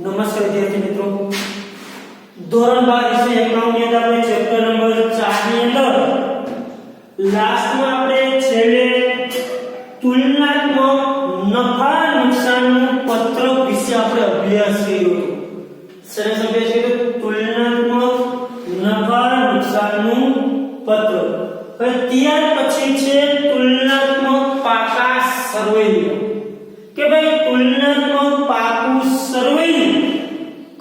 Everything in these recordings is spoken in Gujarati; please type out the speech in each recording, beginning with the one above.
નમસ્કાર વિદ્યાર્થી મિત્રો, ધોરણ 12 વિષય એકાઉન્ટ ની અંદર ચેપ્ટર નંબર 4 ની અંદર લાસ્ટમાં આપણે છેલ્લે તુલનાત્મક નફા નુકસાનનું પત્રક વિશે આપણે અભ્યાસ કર્યો હતો. સરસ અભ્યાસ કર્યો તુલનાત્મક નફા નુકસાનનું પત્રક. હવે ત્યાર પછી છે તુલનાત્મક પાકા સરવૈયા કે ભાઈ તુલનાત્મક પાકું સરવૈયું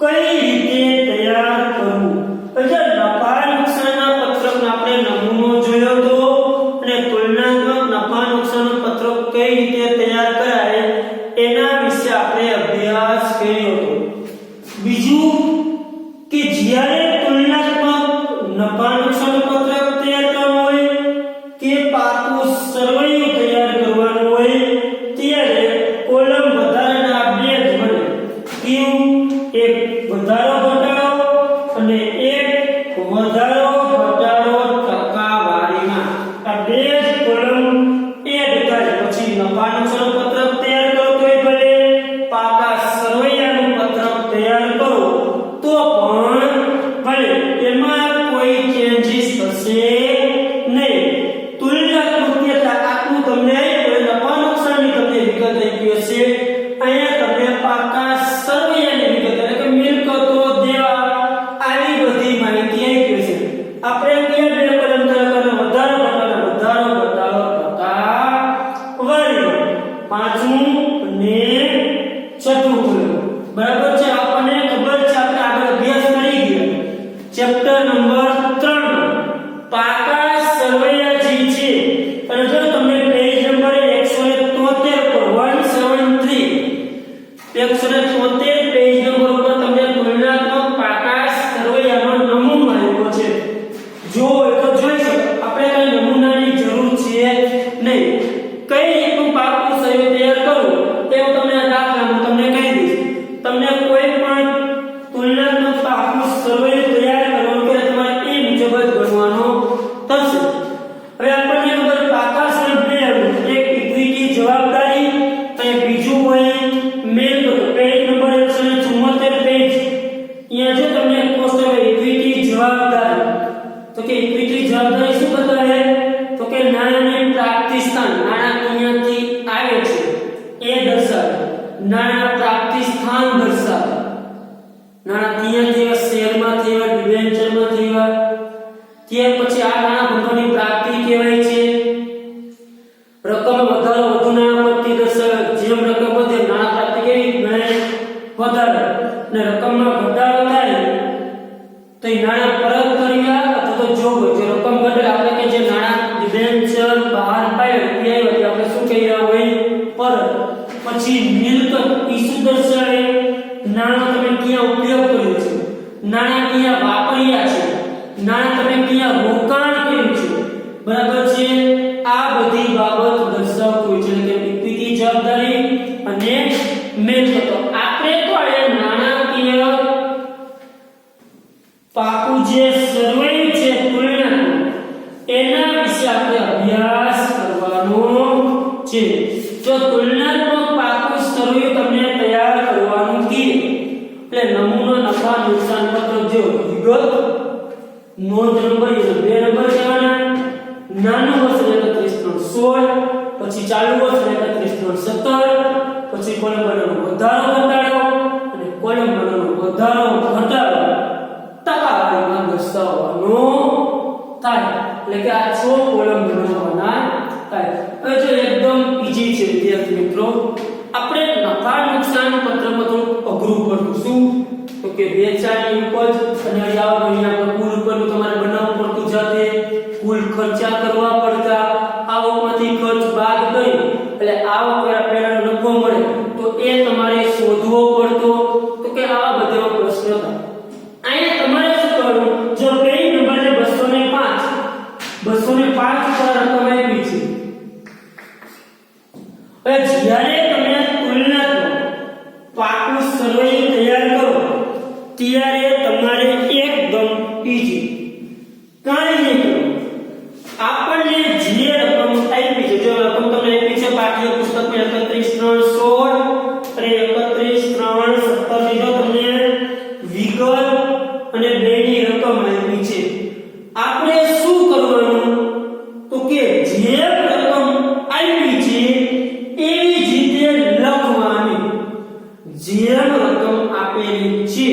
કઈ રીતે તૈયાર કરવું. એટલે નફા નુકસાનના પત્રકનો આપણે નમૂનો જોયો હતો અને તુલનાત્મક નફા નુકસાનનું પત્રક કઈ રીતે તૈયાર કરાય એના વિશે આપણે અભ્યાસ કર્યો હતો. બીજું કે જ્યારે તુલનાત્મક નફા નુકસાનનું પત્રક તૈયાર કરવું હોય કે પાકું સરવૈયું તૈયાર કરવાનું હોય ત્યારે કોલમ વધારાના બે જ બને. કેવું? એક વધારો ઘટાડો અને એક વધારો ઘટાડો ટકાવારીમાં. આ બે જ કોલમ એડ થાય પછી નફા નુકસાનનું પત્રક તૈયાર કરો તોય ભલે, પાકા સરવૈયાનું પત્રક તૈયાર કરો તો પણ ભલે, એમાં કોઈ ચેન્જીસ થશે નહીં. તુલનાત્મક આટલું તમને આપ્યું, નફા નુકસાનની તમને વિગત આપી હશે. અહીંયા તમને પાકા સરવૈયાની વિગત એટલે કે મિલકતો દેવા આવી બધી માહિતી આપી છે. આપણે કયા બે કલમ તરફ વધારો ઘટાડો ટકાવારી, પાંચમું અને છઠ્ઠું કલમ. બરાબર છે? આપણને ખબર છે, આપણે આગળ અભ્યાસ કરી ગયા. ચેપ્ટર નંબર 3 પાકા સરવૈયા જે છે. અને જો તમને પેજ નંબર 173 પર 173 પેજ નંબર ઉપર તમને તુલનાત્મક પાકા સરવૈયાનો નમૂનો આપ્યો છે. જો એ તો જોઈ શકો, આપણે કઈ નમૂનાની જરૂર છે નહીં. કઈ રીતનું પાકું સરવૈયું તૈયાર કરવું તે હું તમને આ દાખલામાં તમને કહી દઈશ. તમને કોઈ પણ તુલનાત્મક પાકું સરવૈયું તૈયાર કરવાનું કે તમારે એ મુજબ જ ગણવાનો થશે. હવે આપણને ખબર પાકા સરવૈયું એક ઇક્વિટી જવાબદારી અને બીજું હોય મિલકત. Page number 174 page. અહીંયા જો તમને કોષ્ટક ઇક્વિટી જવાબદારી, તો કે ઇક્વિટી જવાબદારી શું બતાવે? તો કે નાણાંની પ્રાપ્તિ સ્થાન, નાણાં ક્યાંથી આવે છે એ દર્શાવે. નાણાં પ્રાપ્તિ સ્થાન દર્શાવે. નાણાં ક્યાંથી આવે? શેરમાંથી આવે, ડિબેન્ચરમાંથી આવે. ત્યાર પછી આ નાણાં ભંડોળની પ્રાપ્તિ કહેવાય છે. રકમ વધારો વધુ નાણાં દર્શાવે. જેમ રકમ વધે નાણાં પ્રાપ્તિ કેવી ગણાય? વધારે. અને રકમમાં ઘટાડો થાય તો એ નાણાં પરત કર્યા અથવા તો જોગવાઈ. જે રકમ ઘટે આપણે કે જે નાણાં ડિબેન્ચર બહાર પાડ્યા તે આપણે શું કહી રહ્યા હોય? પરત. પછી મિલકત ઈ શું દર્શાવે? નાણાં તમે ક્યાં ઉપયોગ કર્યો છે, નાણાં ક્યાં વાપર્યા છે, નાણાં તમે ક્યાં રોકાણ કર્યું છે. બરાબર છે? આ બધી બાબત દર્શાવતું હોય છે. એટલે કે ઇક્વિટી જવાબદારી અને મિલકતો. આપણે તો આ નાણાકીય પાકું જે સરવૈયું છે તુલનાત્મક, એના વિશે આપણે અભ્યાસ કરવાનો છે. જો તુલનાત્મક પાકું સરવૈયું તમને તૈયાર કરવાનું કે એટલે નમૂનો નફા નુકસાન પત્રક જો વિગત નોંધ નંબર 2 નંબર કહેવાના. નાનું વર્ષ 31/16, પછી ચાલુ વર્ષ 31/17, પછી કોલમ બનાવવાનો વધારો ઘટાડો અને કોલમ બનાવવાનો વધારો ઘટાડો ટકાવારીમાં દર્શાવવાનો થાય. એટલે કે આ 6 કોલમ બનાવવાના થાય. હવે જો એકદમ ઈઝી છે વિદ્યાર્થી મિત્રો. આપણે નફા નુકસાન પત્રકમાં થોડું અઘરું પડતું. શું? તો કે વેચાણની ઉપજ અને આવક મહિના કુલ ઉપરનું તમારે બનાવવું પડતું જાતે. કુલ ખર્ચા કરવા પડતા. આવકમાંથી ખર્ચ બાદ કરી એટલે આવક પહેલા નફો મળે તો એ તમારે શોધવો પડતો. તો કે આવા બધા પ્રશ્નો હતા. અહીંયા તમારે શું કરવું? જો પેજ નંબર 205 પર રકમ આપી છે. હવે જ્યારે તમે તુલનાત્મક પાકું સરવૈયું તૈયાર કરો ત્યારે તમારે એકદમ ઈઝી કાંઈ નહીં કરવું. આપણને જે રકમ આપી છે, જો રકમ તમને આપી છે પાઠ્ય પુસ્તકમાં 31/3/16 અને 31/3/17 ની જો તમને આપેલી છે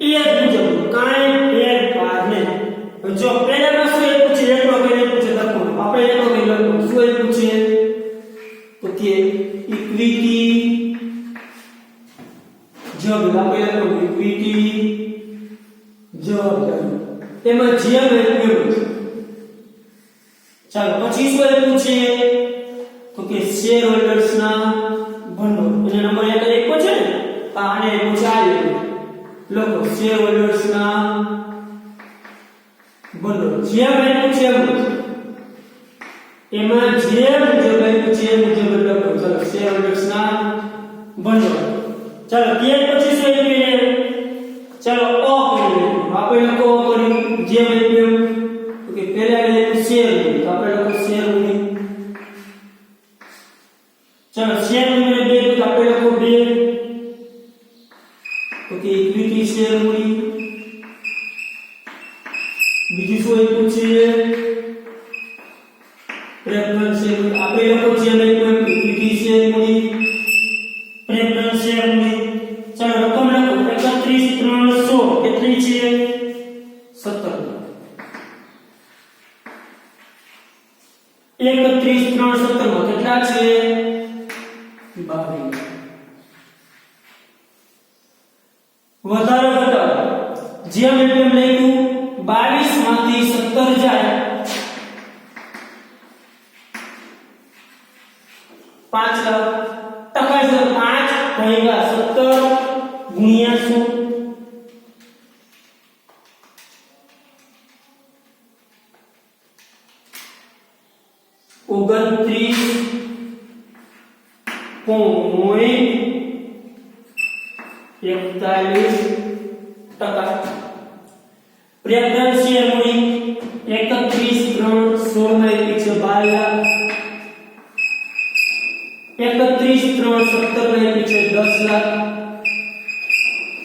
એ જ મુજબ કાંઈ ફેરફાર નહીં. જો પહેલામાં શું આપ્યું છે એટલો કરીને પૂછે લખો આપણે એટલો કરીને લખો શું આપ્યું છે તો કે ઇક્વિટી જબ આપણે લખો ઇક્વિટી જબ એમાં જે આપ્યું ચાલો પછી શું આપ્યું છે તો કે શેર હોલ્ડર્સ ના ભંડોળ એને નંબર 1 આપ્યો છે ને આને પૂછાય લખો શેર હોલ્ડર્સ ના ભંડોળ જે આપ્યું છે એમાં જે મુજબ આપ્યું છે મુજબ લખો ચાલો શેર હોલ્ડર્સ ના ભંડોળ ચાલો ત્યાર પછી શું આપ્યું ચાલો આપણે લખો કરી જે આપ્યું તો કે પહેલા આપ્યું શેર તો આપણે લખો શેર મૂડી ચાલો શેર મૂડી 2 તો આપણે લખો 2 તો કે ઇક્વિટી શેર મૂડી બીજું શું આપ્યું છે પ્રેફરન્સ શેર આપણે લખો છે ઇક્વિટી શેર મૂડી પ્રેફરન્સ શેર મૂડી ચાલો રકમ લખો 31316 કેટલી છે 17 31 3 17 માં કેટલા છે 22 વધારો ઘટાડો જેમ એમ લખ્યું 22 માંથી 17 જાય 5 લાખ ટકા છે 5 ભાગ્યા 17 ગુણ્યા શું 29.41% પ્રેફરન્સ શેર મૂડી 31 3 16 માં એક છે 12 લાખ 31 3 17 માં એક છે 10 લાખ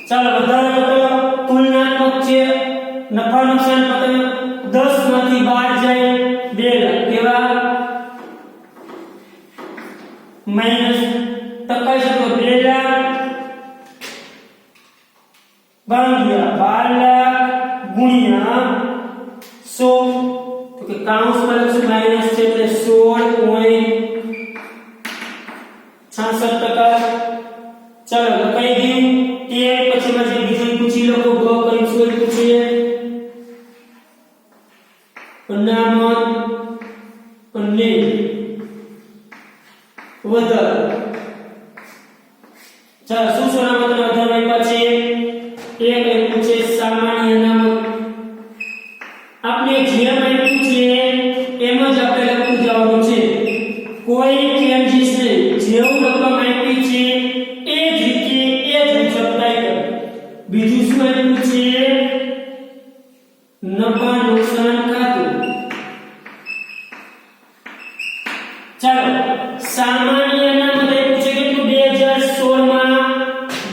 ચાલો વધારે ઘટાડો તુલનાત્મક છે નફા નુકસાન પતન 10 માંથી 12 જાય 2 લાખ કેવા માઈનસ ટકા છે તો 2 લાખ ભાગ્યા 12 લાખ ગુણ્યા 100 તો કે કાઉન્સમાં લખશું માઈનસ છે એટલે 16.66% ચાલો લખાઈ ગયું તે પછી માં જે બીજું પૂછી લો ગ કઈ શું પૂછીએ અનામત અને વધારો ચાલો શું શું અનામત અને વધારો આપ્યા છે એક આપ્યું છે સામાન્ય અનામત આપણે જે આપ્યું છે એમ જ આપણે લખવું જવાનું છે કોઈ ચેન્જીસ નહીં જેવું રકમ આપી છે એ જ રીતે એ જ મુજબ ટાઈપ બીજું શું આપ્યું છે નફા નુકસાન ખાતું ચાલો સામાન્ય અનામત આપ્યું છે કેટલું 2016 માં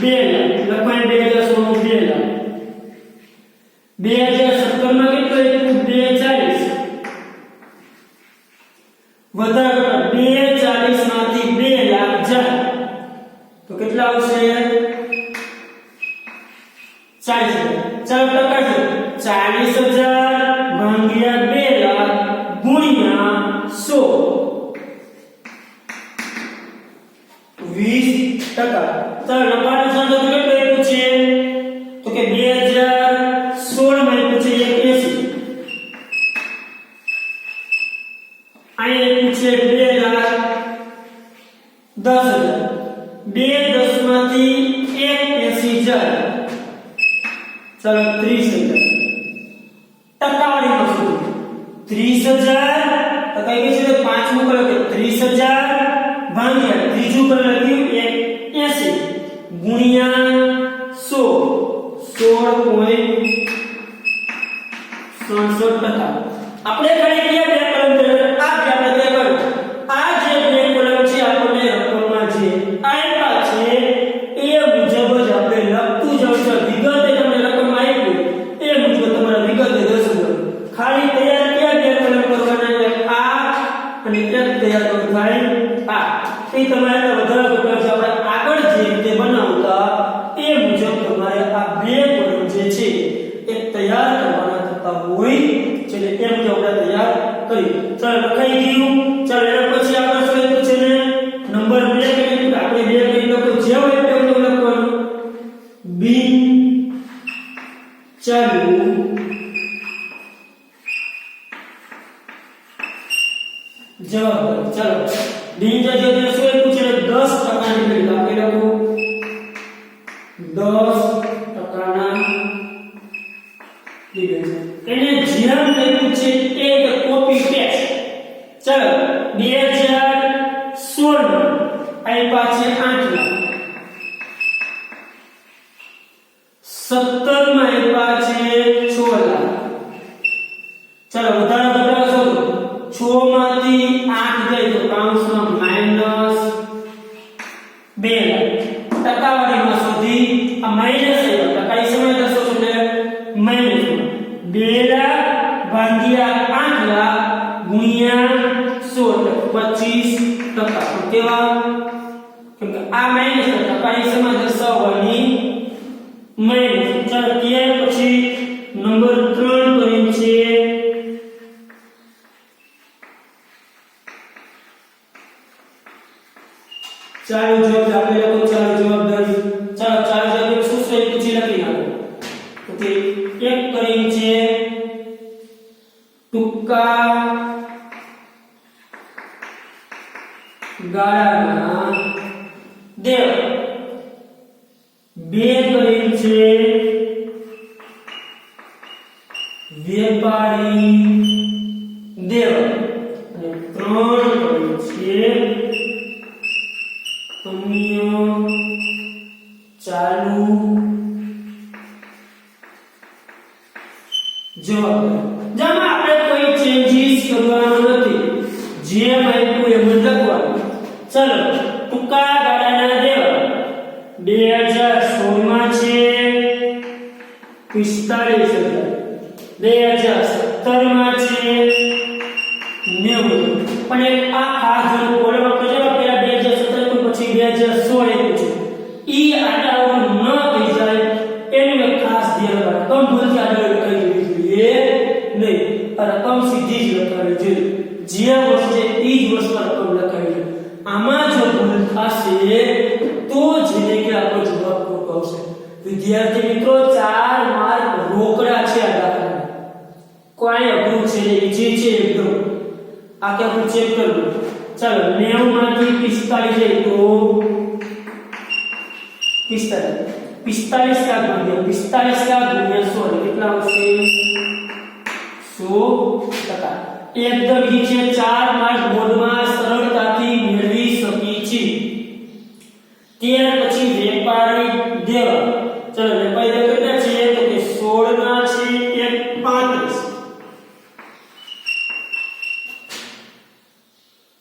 2 લાખ લખાય 2016 માં 2 લાખ 2017 માં કેટલું આપ્યું 240 વધારો 240 માંથી 2 લાખ જાય તો કેટલા આવશે 40,000 ચાલો ટકા છે 40,000 ભાગ્યા 2 લાખ ગુણ્યા 100 20%. ચાલો નફા નુકસાન તો કેટલું આપ્યું છે તો કે 2016 માં આપ્યું છે 81 અહીંયા છે 2 લાખ 10,000 2 10 માંથી 81 જાય ચાલો 30,000 ટકાવાળીમાં શું 30,000 ટકા કે છે પાંચમું કલર કે 30,000 ભાગ્યા ત્રીજું કલર લખ્યું 81 ગુણ્યા 16.67%. આપણે ગણી ગયા બે કોલમ આ બે આપણે કર્યું આ જે બે કોલમ છે આપણે રકમમાં છે આપ્યા છે એ મુજબ જ આપણે લખતું જવું છે વિગતે તમને રકમ આપી એ મુજબ તમારે વિગતે દર્શો ખાલી તૈયાર ક્યાં બે કોલમ કરવાના આ અને એક તૈયાર કરવું થાય આ એ તમારે વધારે આપણે આગળ જે રીતે બનાવતા એ મુજબ આપ્યા છે 8 લાખ 17 માં આપ્યા છે 6 લાખ ચલો વધારે ઘટાડો શોધો 6 માંથી 8 જાય તો કૌંસમાં માઈનસ 2 લાખ ટકાવારીમાં શોધી આ માઈનસ આવ્યો ટકા એ સમય દસો એટલે માઈનસ 2 લાખ ભાગ્યા 8 લાખ ગુણ્યા 100 25% કેવા કેમ કે આ માઈનસ ટકા એ સમય દર્શાવવાની માઈનસ ચાલો ત્યાર પછી નંબર 3 કરીએ છે ચાલો જવાબ આપણે લોકો ચાલો જવાબદારી ચાલો ચાલો જવાબ શું છે પૂછી લખી નાખો ઓકે એક કરીએ છે ટૂંકા ગાળાના દેવ 2 કરીએ છે વેપારી દેવ અને 3 કરીએ છે અન્ય ચાલુ જવાબ જેમાં આપણે કોઈ ચેન્જીસ કરવાનો નથી જે આપ્યું એમ જ લખવાનું ચલો ટૂંકા ગાળાના દેવા 2016 માં છે 45000 2017 માં છે 90 પણ આ ખાસ જો બોલવા પહેલા 2017 પછી 2016 પૂછ્યું ઈ આડાઓ ન થઈ જાય એનું એક ખાસ ધ્યાન રાખો કમ ભૂલથી આડાઓ લખાઈ જવી જોઈએ નહીં રકમ સીધી જ લખાવી જોઈએ જે વસ્તુ છે ઈ જ વસ્તુ રકમ લખાવી જોઈએ આમાં જો ભૂલ થશે તો જેને કે આપણો જવાબ ખોટો આવશે વિદ્યાર્થી મિત્રો 4 માર્ક રોકડા છે આ દાખલા કોઈ અઘરું છે ને ઈજી છે એકદમ આ કે આપણે ચેક કરવું ચાલો 90 માંથી 45 જાય તો 45 લાખ ગુણ્યા 100 કેટલા આવશે 100% એકદમ ઈજી છે 4 માર્ક બોર્ડમાં સરળતાથી મેળવી શકી છે ત્યાર પછી વેપારી દેવા ચલો વેપારી દેવા કેટલા છે તો કે 16 ના છે 135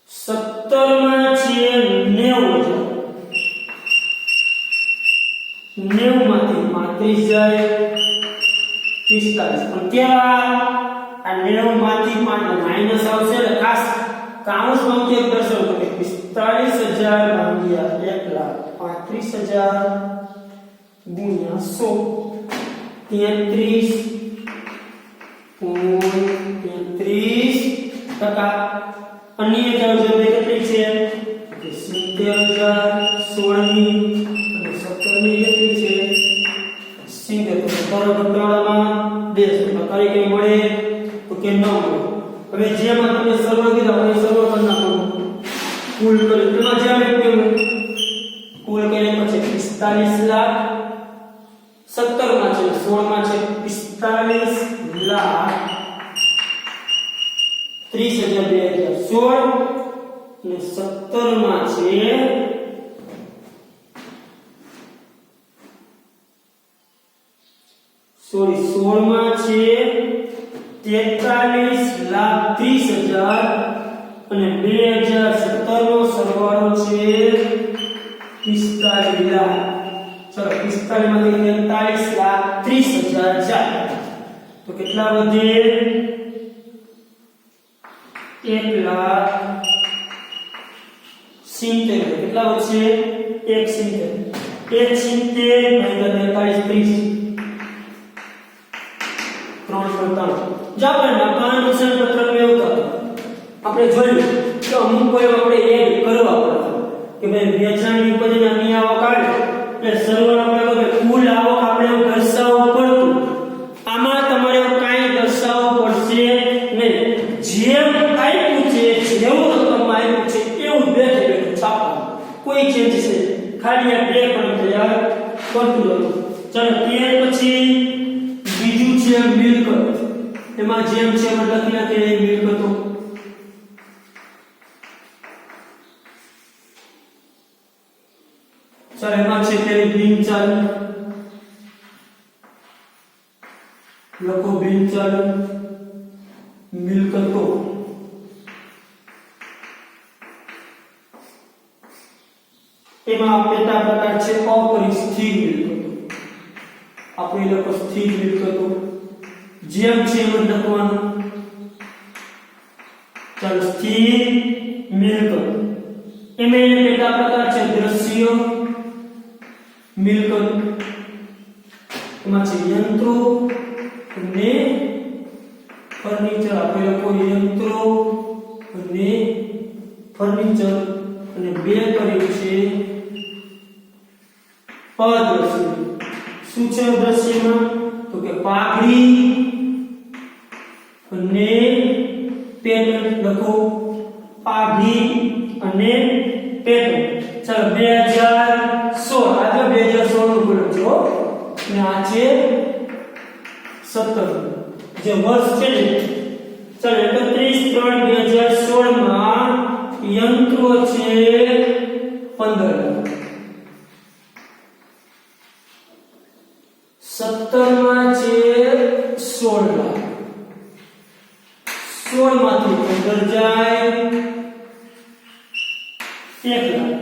17 માં છે 90 માંથી 35 જાય 45 પણ કેવા આ 90 માંથી માઈનસ આવશે એટલે ખાસ કાઉન્સમાં કે દર્શાવો તો કે 45000 ભાગ્યા 1 લાખ 35000 ગુણ્યા 100 અન્ય જાવ જો કેટલી છે કે 70000 16 ની અને 17 ની કેટલી છે 70 તો ઘટાડામાં 2 તો કરી કે મળે તો કે ન મળે હવે જેમાં તમે સરળ કીધા હવે સરળ કરી નાખો કુલ કરી તેમાં જે આપણે કેવું કુલ કર્યા પછી 45 લાખ 17 માં છે 16 માં છે 45 લાખ 30000 અને 17 માં છે સોરી 16 માં છે 43 લાખ 30000 અને 2017 નો સરવાળો છે 45 લાખ ચલો 45 માંથી 43 લાખ 30000 જાય તો કેટલા વધે 1 લાખ 70 કેટલા વધશે 170 ભાગ્યા 43 જો આપણે મકાન નુકસાન પત્રક મેળવતા આપણે જોયું કે અમુક કોઈ આપણે એડ કરવા પડે કે ભાઈ વેચાણની ઉપજની અન્ય આવક આવે એટલે સરવાળો આપણે કે કુલ આવક આપણે દર્શાવવું પડતું આમાં તમારે કાંઈ દર્શાવવું પડશે નહીં જેમ આપ્યું છે જેવું રકમ આપ્યું છે એવું બેઠે બેઠું છાપવાનું કોઈ ચેન્જ છે ખાલી આ બ્રેક પણ તૈયાર કરતું હતું ચાલો ત્યાર પછી બીજું છે મિલકત એમાં જેમ છે એમ લખી નાખે એ મિલકતો ચાલો એમાં છે પેલી બિનચાલુ, લખો બિનચાલુ મિલકતો. એમાં પેટા પ્રકાર છે અપરિસ્થિર મિલકતો. આપણે લખો સ્થિર મિલકતો, જેમ છે એમ જ લખવાનું. ચાલો સ્થિર મિલકત, એમાં પેટા પ્રકાર છે દ્રશ્ય મિલકત, એમાં છે યંત્રો અને ફર્નિચર. આપણે લખો યંત્રો અને ફર્નિચર, અને બે કર્યું છે અદ્રશ્ય. શું છે અદ્રશ્યમાં? તો કે પાઘડી અને પેટર્ન. લખો પાઘડી અને પેટર્ન. ચાલો 2016, આગળ 2016 નું બોલો છો, અને આ છે 17 જે વર્ષ છે ને. ચાલો 31/3/2016 માં યંત્રો છે 15. 17 માં છે 16. 16 માંથી 15 જાય 1 લાખ.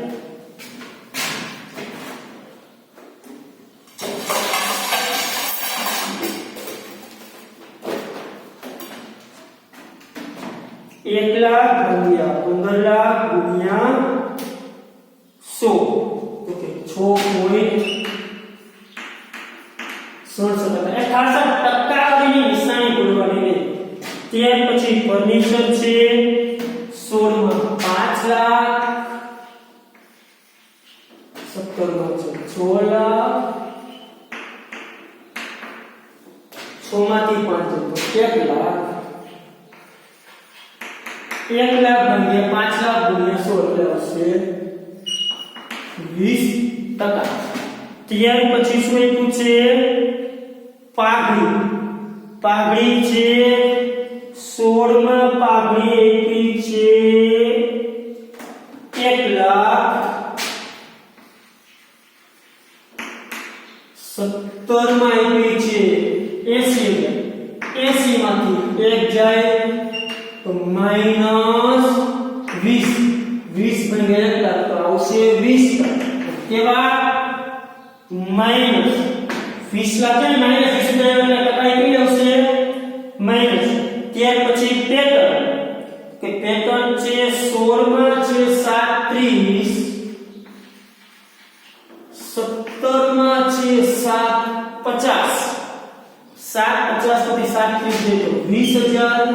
एक लाख गुणिया 15 लाख गुणिया 100, ओके 6.67%. નિશાની બોલવાની નહીં. ત્યાર પછી ફર્નિચર છે 16 માં 5 લાખ, 17 માં છે 6 લાખ, 6 માંથી 5 તો 1 લાખ. 1 લાખ ભાગ્યા 5 લાખ ગુણ્યા 100 એટલે આવશે 20%. ત્યાર પછી શું આપ્યું છે? પાઘડી. પાઘડી છે 16 માં પાઘડી આપી છે 1 લાખ. 17 માં આપી છે 80,000. 80 માંથી 1 જાય તો -20. 20 ભાગ્યા 1 લાખ તો આવશે 20%. કેવા? માઈનસ 20 લાખ છે, માઈનસ 20,000 એટલે ટકા કઈ આવશે? માઈનસ. ત્યાર પછી પેટર્ન, કે પેટર્ન છે 16 માં છે 37, 17 માં છે 750. 750 માંથી 37 જાય તો 20,000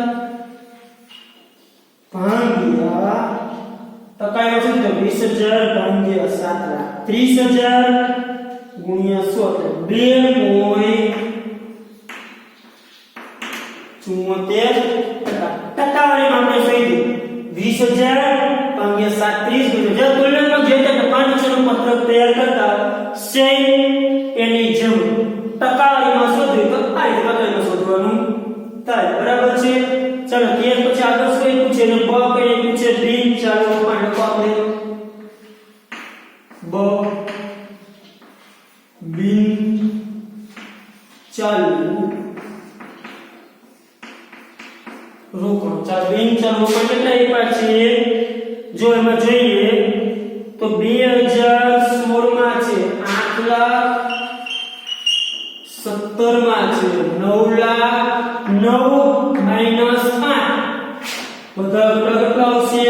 ભાગ્યા ટકા આવશે તો 20,000 ભાગ્યા 7 લાખ 30,000 ગુણ્યા 100 2.74%. ટકાવારીમાં આપણે શોધ્યું 20,000 ભાગ્યા 37 ગુણ્યા તુલનામાં જે તે ફર્નિચરનું પત્રક તૈયાર કરતા સેમ એની જેમ ટકાવારીમાં શોધ્યું તો આ રીતે પ્રકારમાં શોધવાનું થાય. બરાબર છે? ચાલો ત્યાર પછી આગળ શું પૂછે ને બ કઈ પૂછે બિન ચાલુ પણ લખો આપણે બ બિન ચાલુ રોકડ. ચાલો બિન ચાલુ રોકડ કેટલા આપ્યા છે? જો એમાં જોઈએ તો 2016 માં છે 8 લાખ, 17 માં છે 9 લાખ. 9 માઈનસ 8 બધા કેટલા આવશે?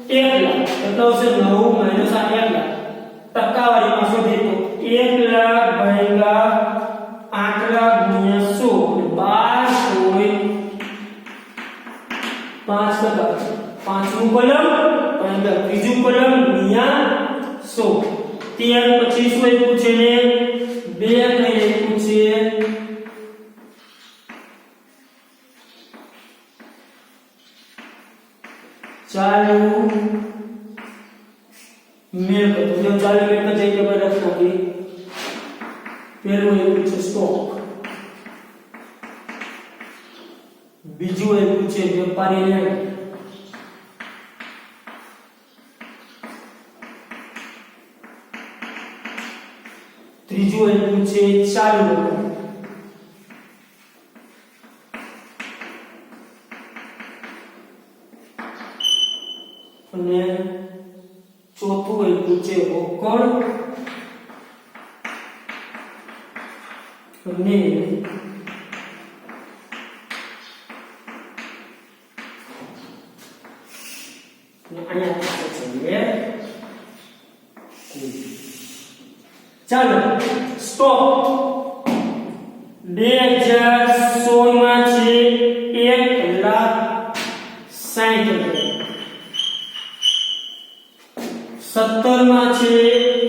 1 લાખ. કેટલા આવશે? 9 માઈનસ 8 1 લાખ. ટકાવારીમાં શોધીએ તો 1 લાખ ભાગ્યા 8 લાખ ગુણ્યા 100 12.5%. પાંચમું કોલમ અને ત્રીજું કોલમ ગુણ્યા 100. ત્યાર પછી શું આપ્યું છે ને 2 કઈ આપ્યું છે? ચાલુ મિલકત. જો ચાલુ મિલકત જઈ કે બરાબર નથી. પહેલું આપ્યું છે સ્ટોક, બીજું આપ્યું છે વેપારી લેણ, ત્રીજું આપ્યું છે ચાલુ રોકાણ, અને ચોથું આપ્યું છે રોકડ, અને ચાલો સ્ટોક 2016 માં છે 1,60,000, 17 માં છે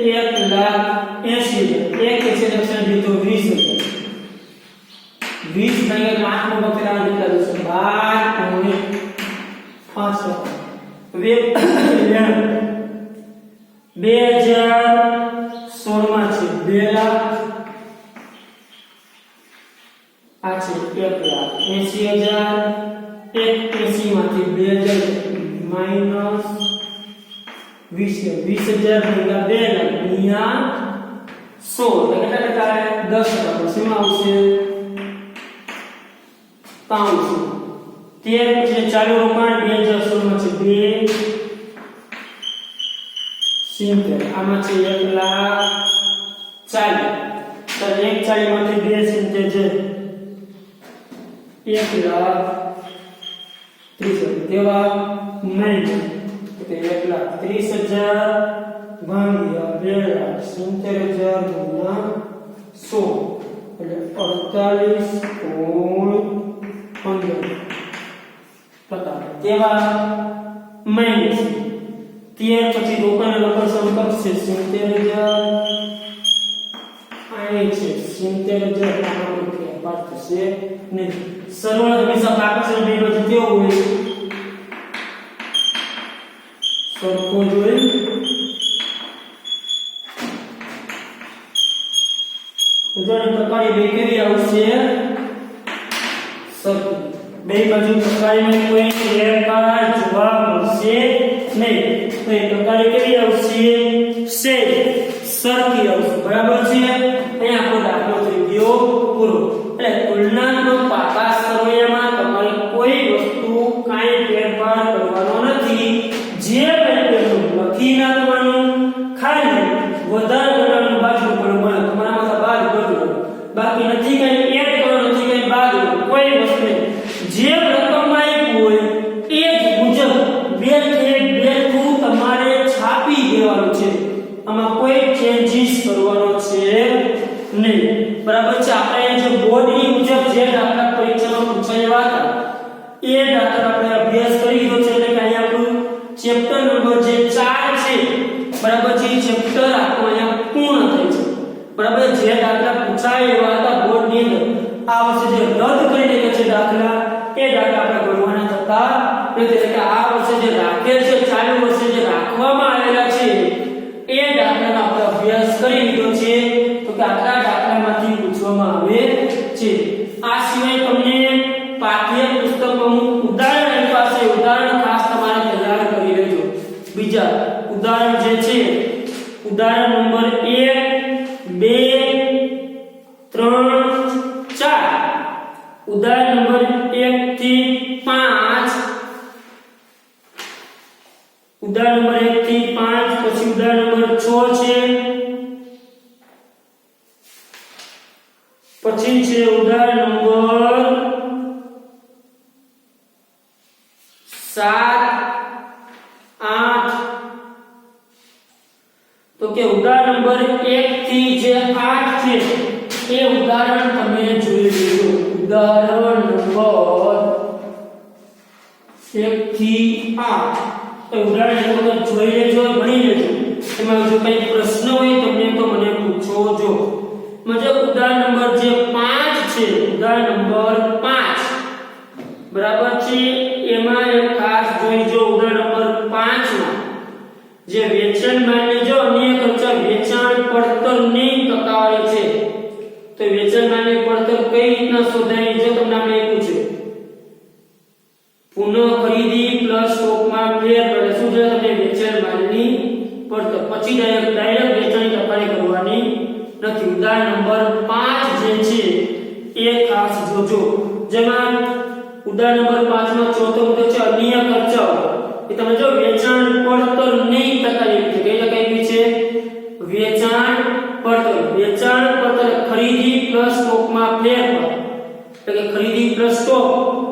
1,80,000, એક છે લક્ષણ દીધો 20,000, 20 ભાગ્યા 8 નો બકરા નીકળે છે 12.5. હવે 2016 માં છે 2 લાખ, આ છે 1,80,000, 1,80 માંથી 2,000 માઈનસ 20,000 ભાગ્યા 2 લાખ ગુણ્યા 100 એટલે કેટલા ટકા? 10%. શેમાં આવશે? 93. પછી ચાલુ રોકાણ 2016 માં છે 2,70,000, આમાં છે 1,40,000, તો 1,40,000 માંથી 2,70,000 છે 1,30,000 દેવા નહીં, તો 1,30,000 ભાગ્યા 2,70,000 ગુણ્યા 100 એટલે 48.15 તેવા માઈનસ 13. પછી રોકાણ રોકડ સમકક્ષ છે 70,000, અહીં છે 70,000, આમાં ફેરફાર થશે નહીં. સરવાળો હંમેશા બાકસનો બેનો જે કેવો હોય સરખો જ હોય. તો જો ટકારી બે કેવી આવશે? સરખી. બે બાજુ ટકારીમાં કોઈ ફેરફાર જોવા મળશે નહીં, તો એ ટકારી કેવી આવશે? સરખી આવશે. બરાબર છે? અહીંયા આપણો દાખલો થઈ ગયો પૂરો. એટલે તુલનાત્મક પાકા સરવૈયામાં તમારે કોઈ વસ્તુ કાંઈ ફેરફાર કરવાનો નથી. જે પેલું લખી નાખવાનું, ખાલી વધારે ઘટાડવાનું બાજુ પર મળે તમારામાં બાદ કરવું, બાકી નથી કઈ એડ કરવાનું, નથી કઈ બાદ કરવું, કોઈ વસ્તુ નહીં. જે રકમ આવી હોય એ જ મુજબ બેઠું તમારે છાપી દેવાનું છે, આમાં કોઈ ચેન્જીસ કરવાનો છે નહીં. બરાબર છે? આપણે જે બોર્ડની મુજબ જે દાખલા પરીક્ષામાં પૂછાયા હતા એ દાખલા આપણે અભ્યાસ કરી લીધો છે. એટલે કે અહીંયા આપણું ચેપ્ટર નંબર જે 4 છે, બરાબર છે, એ ચેપ્ટર આખું અહીંયા પૂર્ણ થાય છે. બરાબર? જે દાખલા પૂછાયા હતા બોર્ડની અંદર, આ વર્ષે જે રદ કરી નાખ્યા છે દાખલા, એ દાખલા આપણે ગણવાના થતા નથી. એટલે કે આ વર્ષે જે રાખેલ છે, ચાલુ વર્ષે જે રાખવામાં આવેલા છે એ દાખલાનો આપણે અભ્યાસ કરી લીધો છે. તો કે આટલા દાખલામાંથી પૂછવામાં આવે છે. આ સિવાય તમને પાઠ્ય પુસ્તકમાં ઉદાહરણ આપ્યા છે, ઉદાહરણ ખાસ તમારે તૈયાર કરી લેજો. બીજા ઉદાહરણ જે છે, ઉદાહરણ નંબર 1, 2, 3, 4, ઉદાહરણ નંબર 1 થી 5, ઉદાહરણ નંબર 1 થી 5, પછી ઉદાહરણ નંબર 6 છે, પછી છે ઉદાહરણ નંબર 7, 8. તો કે ઉદાહરણ નંબર 1 થી જે 8 છે એ ઉદાહરણ તમે જોઈ લેજો. ઉદાહરણ નંબર 1 થી 8 તો ઉદાહરણ તમે જોઈ લેજો, ભણી લેજો. એમાં જો કઈ પ્રશ્ન હોય તમને તો મને પૂછો જો. મતલબ ઉદાહરણ નંબર જે 5 છે, ઉદાહરણ નંબર 5, બરાબર છે, એમાં એક ખાસ જોઈજો. ઉદાહરણ નંબર 5 માં જે વેચાણ માલની જો અન્ય ખર્ચ વેચાણ પડતરની ટકાવારી છે, તો વેચાણ માલની પડતર કઈ રીતના શોધાય જો તમને આપણે પૂછે. પુનઃ ખરીદી પ્લસ સ્ટોકમાં ફેર કરે શું છે તમને વેચાણ માલની પડતર, પછી ડાયરેક્ટ વેચાણની ટકાવારી કરવાની નથી. ઉદાહરણ નંબર 5 જે છે એ ખાસ જોજો. જેમાં ઉદાહરણ નંબર 5 માં ચોથો મુદ્દો છે અન્ય ખર્ચાઓ. એ તમે જો વેચાણ પડતર નહીં ટકાવી છે. કઈ ટકાવી છે? વેચાણ પડતર ખરીદી પ્લસ સ્ટોકમાં ફેરફાર. એટલે કે ખરીદી પ્લસ સ્ટોક.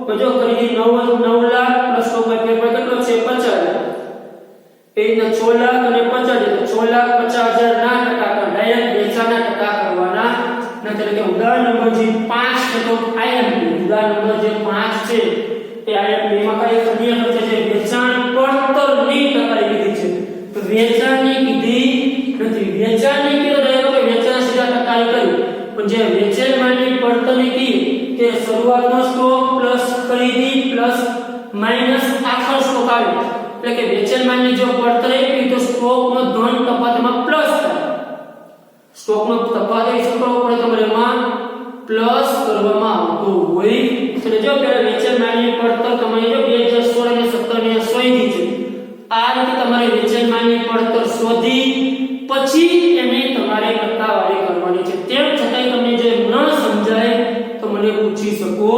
તો જો ખરીદી 9 લાખ પ્લસ સ્ટોકમાં ફેરફાર કેટલો છે? 50 લાખ. એ રીતના 6 લાખ અને 50 એટલે 6,50,000 ના ટકા ડાયરેક્ટ વેચાણના ટકા કરવાના નથી. એટલે કે ઉદાહરણ નંબર જે 5 છે તો આઈએમપી. ઉદાહરણ નંબર જે 5 છે એ આઈએમપી માં કઈ અન્ય ખર્ચ છે? વેચાણ પડતર ની ટકાવી દીધી છે. તો વેચાણની કીધી નથી. વેચાણની કીધું ડાયરેક્ટ વેચાણ સીધા ટકાવી કરી. પણ જે વેચાણ માલની પડતરની કીધી તે શરૂઆતનો સ્ટોક પ્લસ ખરીદી પ્લસ માઈનસ આખર સ્ટોક આવે. એટલે કે વેચાણ માલની જો પડતર આપી તો સ્ટોકનો ધન તફાવતમાં પ્લસ થાય. સ્ટોકનો તફાવત એ શું કરવો પડે? તમારે એમાં પ્લસ કરવામાં આવતો હોય. એટલે જો પહેલા વેચાણ માલની પડતર તમારી જો 2016 અને 17 ને શોધી છે. આ રીતે તમારે વેચાણ માલની પડતર શોધી પછી એની તમારે ટકાવારી કરવાની છે. તેમ છતાંય તમને જે ન સમજાય તો મને પૂછી શકો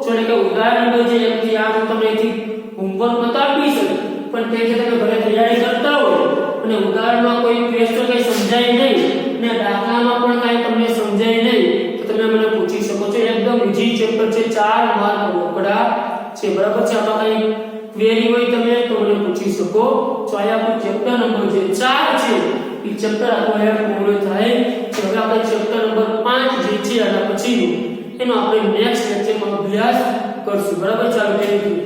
છો. એટલે કે ઉદાહરણ નંબર જે 1 થી 8 તમને અહીંથી હોમવર્ક બતાવી છે, પણ તે જે તમે ઘરે તૈયારી કરતા હોય અને ઉદાહરણમાં કોઈ ક્વેશ્ચન કઈ સમજાય નહીં ને દાખલામાં પણ કઈ તમને સમજાય નહીં તો તમે મને પૂછી શકો છો. એકદમ ઈઝી ચેપ્ટર છે. 4 માર્ક રોકડા છે. બરાબર છે? આમાં કઈ ક્વેરી હોય તમે તો મને પૂછી શકો છો. આ આપણું ચેપ્ટર નંબર જે 4 છે એ ચેપ્ટર આપણે પૂરું થાય. હવે આપણે ચેપ્ટર નંબર 5 જે છે આના પછીનું એનો આપણે નેક્સ્ટ લેક્ચરમાં અભ્યાસ કરશું. બરાબર? ચાલો થેન્ક યુ.